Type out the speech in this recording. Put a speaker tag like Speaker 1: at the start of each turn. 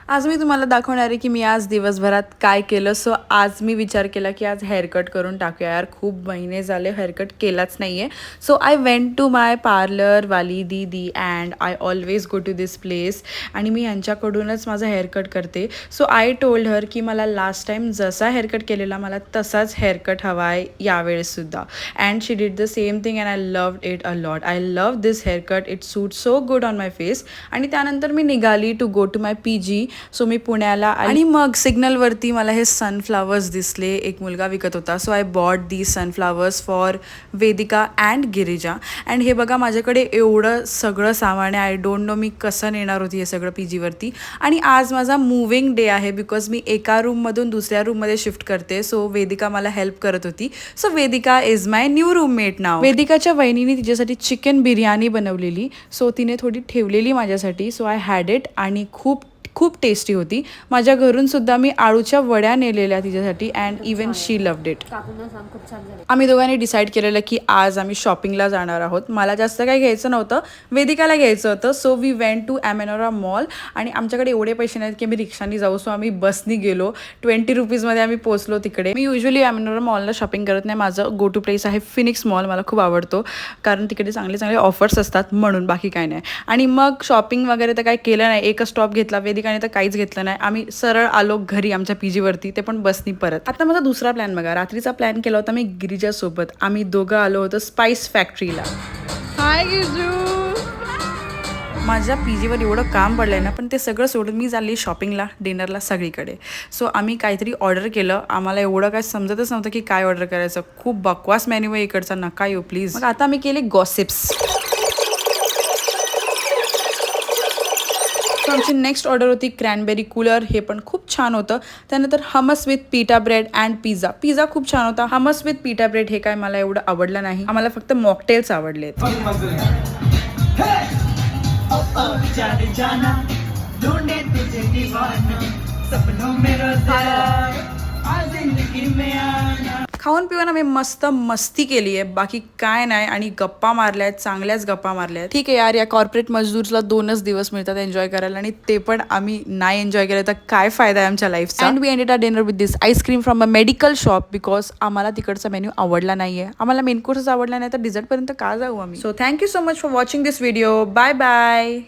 Speaker 1: आज मी तुम्हाला दाखवणार आहे की मी आज दिवसभरात काय केलं. सो आज मी विचार केला की आज हेअरकट करून टाकूया यार, खूप महिने झाले हेअरकट केलाच नाही आहे. So I went to my पार्लरवाली दीदी and I always go to this place आणि मी यांच्याकडूनच माझा हेअरकट करते. सो आय टोल्ड हर की मला लास्ट टाईम जसा हेअरकट केलेला मला तसाच हेअरकट हवा आहे यावेळेससुद्धा. And she did the same thing and I loved it a lot. I love this haircut, it suit so good on my face. आणि त्यानंतर मी निघाली to go to my PG. So मी पुण्याला आणि मग सिग्नलवरती मला हे सनफ्लावर्स दिसले. एक मुलगा विकत होता. So I bought the sunflowers for Vedika and Girija. And हे बघा माझ्याकडे एवढं सगळं सामान आहे. आय डोंट नो मी कसं नेणार होती हे सगळं PGवरती. आणि आज माझा मूविंग डे आहे बिकॉज मी एका रूममधून दुसऱ्या रूममध्ये शिफ्ट करते. सो वेदिका मला हेल्प करत होती. So Vedika is my new roommate नाव. वेदिकाच्या वहिनीने तिच्यासाठी चिकन बिर्याणी बनवलेली. सो तिने थोडी ठेवलेली माझ्यासाठी. सो आय हॅड इट आणि खूप खूप टेस्टी होती. माझ्या घरून सुद्धा मी आळूच्या वड्या नेलेल्या तिच्यासाठी and even she loved it. आम्ही दोघांनी डिसाईड केलेलं की आज आम्ही शॉपिंगला जाणार आहोत. मला जास्त काही घ्यायचं नव्हतं, वेदिकाला घ्यायचं होतं. So we went to Amanora mall आणि आमच्याकडे एवढे पैसे नाहीत की आम्ही रिक्षाने जाऊ. सो आम्ही बसनी गेलो. 20 रुपीजमध्ये आम्ही पोचलो तिकडे. मी युजली ॲमेनोरा मॉलला शॉपिंग करत नाही. माझं गो टू प्लेस आहे फिनिक्स मॉल. मला खूप आवडतो कारण तिकडे चांगले चांगले ऑफर्स असतात म्हणून, बाकी काय नाही. आणि मग शॉपिंग वगैरे तर काय केलं नाही. एकच स्टॉप घेतला, वेदिकाने तर काहीच घेतलं नाही. आम्ही सरळ आलो घरी आमच्या PGवरती, ते पण बसनी परत. आता माझा दुसरा प्लॅन बघा. रात्रीचा प्लॅन केला होता मी गिरिजासोबत. आम्ही दोघं आलो होतो स्पाइस फॅक्टरीला. हाय गिजू. माझ्या PGवर एवढं काम पडलं आहे ना, पण ते सगळं सोडून मी चालली शॉपिंगला, डिनरला, सगळीकडे. सो आम्ही काहीतरी ऑर्डर केलं. आम्हाला एवढं काय समजतच नव्हतं की काय ऑर्डर करायचं. खूप बकवास मेन्यू आहे इकडचा, नका येऊ प्लीज. मग आता आम्ही केले गॉसिप्स. सो आमची नेक्स्ट ऑर्डर होती क्रॅनबेरी कूलर. हे पण खूप छान होतं. त्यानंतर हमस विथ पिटा ब्रेड अँड पिझ्झा. पिझ्झा खूप छान होता. हमस विथ पिटा ब्रेड हे काय मला एवढं आवडलं नाही. आम्हाला फक्त मॉकटेल्स आवडले. खाऊन पिऊन आम्ही मस्त मस्ती केली आहे, बाकी काय नाही. आणि गप्पा मारल्या आहेत, चांगल्याच गप्पा मारल्या आहेत. ठीक आहे यार, या कॉर्पोरेट मजदूरला 2च दिवस मिळतात एन्जॉय करायला आणि ते पण आम्ही नाही एन्जॉय केलं तर काय फायदा आहे आमच्या लाईफचा. And we ended a dinner with this ice cream from a medical shop because आम्हाला तिकडचा मेन्यू आवडला नाही आहे. आम्हाला मेन कोर्सच आवडला नाही तर डिझर्टपर्यंत का जाऊ आम्ही. So thank you so much for watching this video. Bye bye.